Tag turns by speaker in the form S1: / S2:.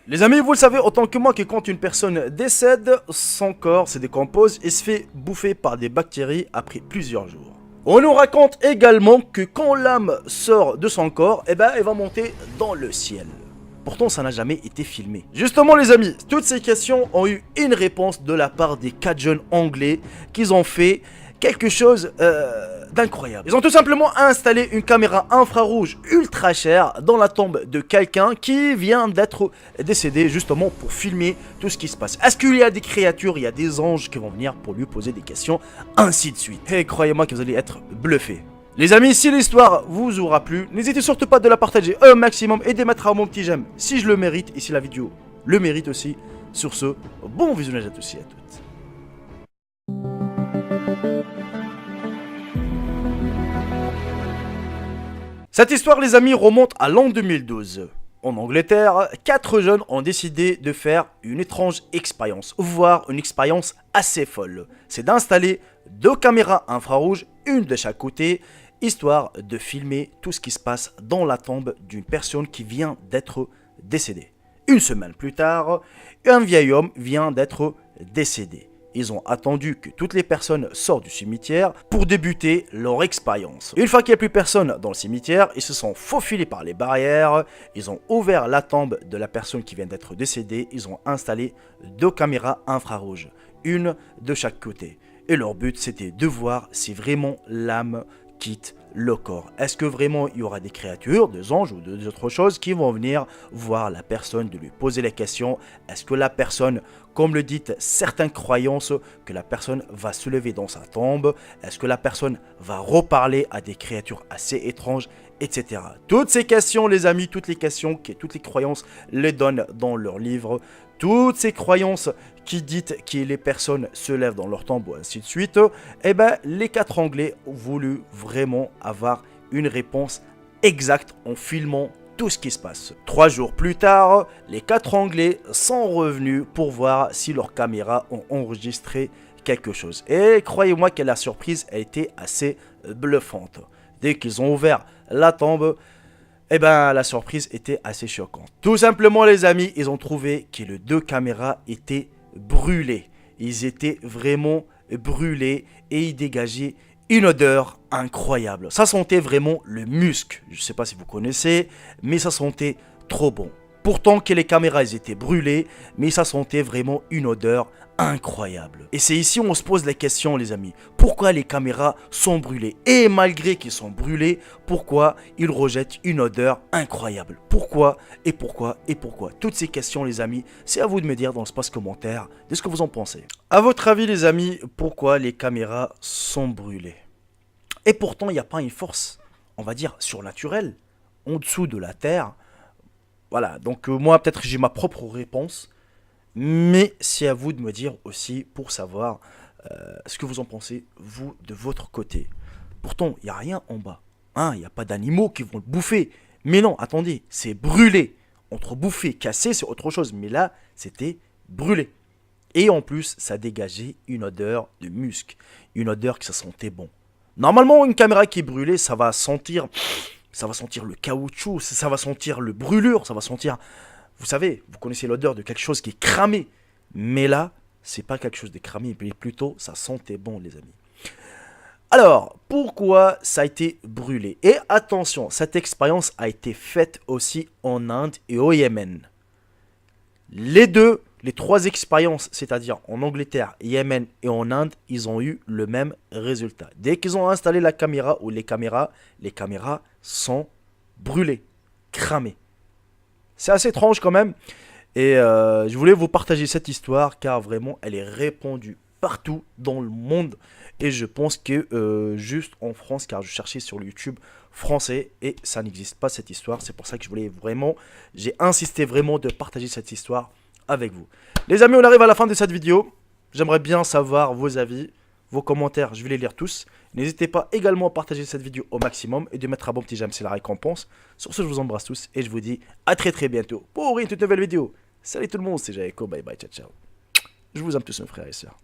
S1: Les amis, vous le savez autant que moi que quand une personne décède, son corps se décompose et se fait bouffer par des bactéries après plusieurs jours. On nous raconte également que quand l'âme sort de son corps, elle va monter dans le ciel. Pourtant, ça n'a jamais été filmé. Justement, les amis, toutes ces questions ont eu une réponse de la part des 4 jeunes anglais qui ont fait quelque chose d'incroyable. Ils ont tout simplement installé une caméra infrarouge ultra chère dans la tombe de quelqu'un qui vient d'être décédé, justement pour filmer tout ce qui se passe. Est-ce qu'il y a des créatures, il y a des anges qui vont venir pour lui poser des questions, ainsi de suite. Et croyez-moi que vous allez être bluffés. Les amis, si l'histoire vous aura plu, n'hésitez surtout pas de la partager un maximum et de mettre un bon petit j'aime si je le mérite et si la vidéo le mérite aussi. Sur ce, bon visionnage à tous et à toutes. Cette histoire, les amis, remonte à l'an 2012. En Angleterre, 4 jeunes ont décidé de faire une étrange expérience, voire une expérience assez folle. C'est d'installer 2 caméras infrarouges, une de chaque côté, histoire de filmer tout ce qui se passe dans la tombe d'une personne qui vient d'être décédée. Une semaine plus tard, un vieil homme vient d'être décédé. Ils ont attendu que toutes les personnes sortent du cimetière pour débuter leur expérience. Une fois qu'il n'y a plus personne dans le cimetière, ils se sont faufilés par les barrières, ils ont ouvert la tombe de la personne qui vient d'être décédée, ils ont installé 2 caméras infrarouges, une de chaque côté. Et leur but, c'était de voir si vraiment l'âme quitte le corps. Est-ce que vraiment il y aura des créatures, des anges ou d'autres choses qui vont venir voir la personne, de lui poser les questions? Est-ce que la personne, comme le dit certaines croyances, que la personne va se lever dans sa tombe? Est-ce que la personne va reparler à des créatures assez étranges, etc. Toutes ces questions, les amis, toutes les questions que toutes les croyances les donnent dans leurs livres, toutes ces croyances qui disent que les personnes se lèvent dans leur tombe ou ainsi de suite, eh ben les 4 Anglais ont voulu vraiment avoir une réponse exacte en filmant tout ce qui se passe. 3 jours plus tard, les 4 Anglais sont revenus pour voir si leurs caméras ont enregistré quelque chose. Et croyez-moi que la surprise a été assez bluffante. Dès qu'ils ont ouvert la tombe, eh ben la surprise était assez choquante. Tout simplement, les amis, ils ont trouvé que les 2 caméras étaient brûlées. Ils étaient vraiment brûlés et ils dégageaient une odeur incroyable. Ça sentait vraiment le musc. Je ne sais pas si vous connaissez, mais ça sentait trop bon. Pourtant que les caméras elles étaient brûlées, mais ça sentait vraiment une odeur incroyable. Et c'est ici où on se pose la question, les amis. Pourquoi les caméras sont brûlées? Et malgré qu'ils sont brûlés, pourquoi ils rejettent une odeur incroyable? Pourquoi et pourquoi et pourquoi? Toutes ces questions, les amis, c'est à vous de me dire dans l'espace commentaire de ce que vous en pensez. À votre avis, les amis, pourquoi les caméras sont brûlées? Et pourtant, il n'y a pas une force, on va dire, surnaturelle, en dessous de la Terre. Voilà, donc moi, peut-être j'ai ma propre réponse. Mais c'est à vous de me dire aussi pour savoir ce que vous en pensez, vous, de votre côté. Pourtant, il n'y a rien en bas. Hein, il n'y a pas d'animaux qui vont le bouffer. Mais non, attendez, c'est brûlé. Entre bouffer, casser, c'est autre chose. Mais là, c'était brûlé. Et en plus, ça dégageait une odeur de musc. Une odeur que ça sentait bon. Normalement, une caméra qui est brûlée, ça va sentir le caoutchouc, ça va sentir le brûlure, ça va sentir... Vous savez, vous connaissez l'odeur de quelque chose qui est cramé. Mais là, c'est pas quelque chose de cramé, mais plutôt, ça sentait bon, les amis. Alors, pourquoi ça a été brûlé? Et attention, cette expérience a été faite aussi en Inde et au Yémen. Les 3 expériences, c'est-à-dire en Angleterre, Yémen et en Inde, ils ont eu le même résultat. Dès qu'ils ont installé la caméra ou les caméras sont brûlées, cramées. C'est assez étrange quand même. Et je voulais vous partager cette histoire car vraiment elle est répandue partout dans le monde. Et je pense que juste en France, car je cherchais sur le YouTube français et ça n'existe pas cette histoire. C'est pour ça que j'ai insisté vraiment de partager cette histoire avec vous. Les amis, on arrive à la fin de cette vidéo. J'aimerais bien savoir vos avis, vos commentaires, je vais les lire tous. N'hésitez pas également à partager cette vidéo au maximum et de mettre un bon petit j'aime, c'est la récompense. Sur ce, je vous embrasse tous et je vous dis à très bientôt pour une toute nouvelle vidéo. Salut tout le monde, c'est Jaeko, bye bye, ciao ciao. Je vous aime tous mes frères et sœurs.